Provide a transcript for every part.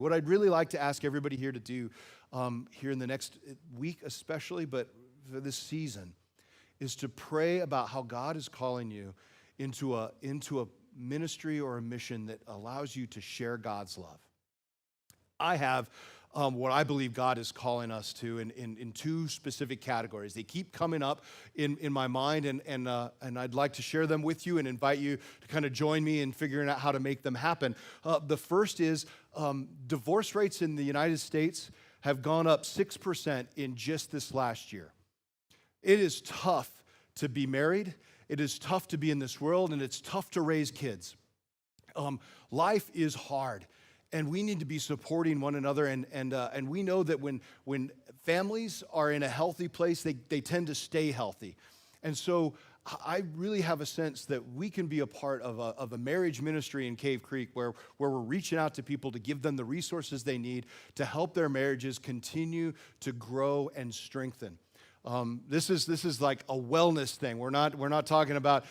What I'd really like to ask everybody here to do here in the next week especially, but for this season, is to pray about how God is calling you into a ministry or a mission that allows you to share God's love. I have what I believe God is calling us to in two specific categories. They keep coming up in my mind, and I'd like to share them with you and invite you to kind of join me in figuring out how to make them happen. The first is divorce rates in the United States have gone up 6% in just this last year. It is tough to be married. It is tough to be in this world, and it's tough to raise kids. Life is hard. And we need to be supporting one another, and we know that when families are in a healthy place, they tend to stay healthy. And so I really have a sense that we can be a part of a marriage ministry in Cave Creek where we're reaching out to people to give them the resources they need to help their marriages continue to grow and strengthen. This is like a wellness thing. We're not talking about,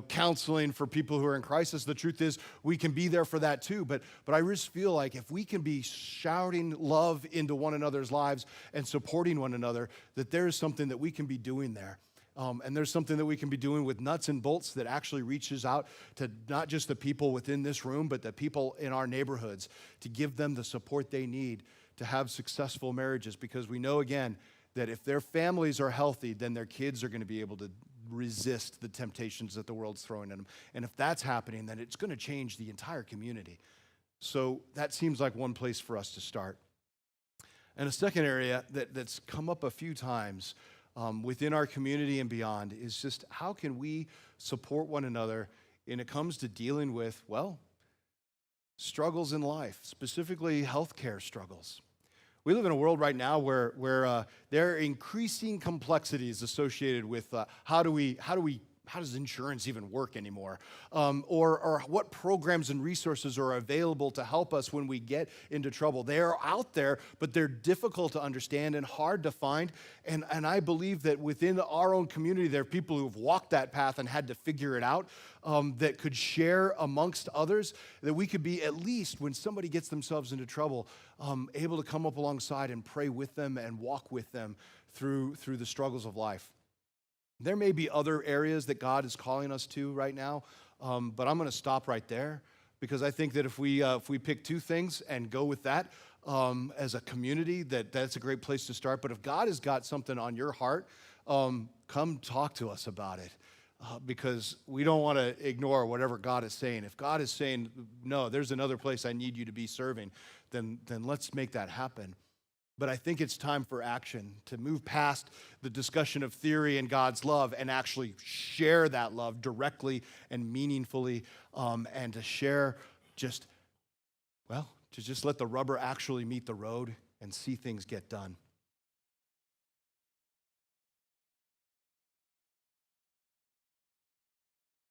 counseling for people who are in crisis. The truth is we can be there for that too. But I just feel like if we can be shouting love into one another's lives and supporting one another, that there is something that we can be doing there. And there's something that we can be doing with nuts and bolts that actually reaches out to not just the people within this room, but the people in our neighborhoods to give them the support they need to have successful marriages. Because we know, again, that if their families are healthy, then their kids are going to be able to resist the temptations that the world's throwing at them. And if that's happening, then it's going to change the entire community. So that seems like one place for us to start. And a second area that's come up a few times within our community and beyond is just how can we support one another when it comes to dealing with, struggles in life, specifically healthcare struggles. We live in a world right now where there are increasing complexities associated with how does insurance even work anymore? Or what programs and resources are available to help us when we get into trouble? They are out there, but they're difficult to understand and hard to find. And I believe that within our own community, there are people who've walked that path and had to figure it out that could share amongst others, that we could be, at least when somebody gets themselves into trouble, able to come up alongside and pray with them and walk with them through the struggles of life. There may be other areas that God is calling us to right now, but I'm going to stop right there because I think that if we pick two things and go with that as a community, that's a great place to start. But if God has got something on your heart, come talk to us about it because we don't want to ignore whatever God is saying. If God is saying, no, there's another place I need you to be serving, then let's make that happen. But I think it's time for action, to move past the discussion of theory and God's love and actually share that love directly and meaningfully, and to share to just let the rubber actually meet the road and see things get done.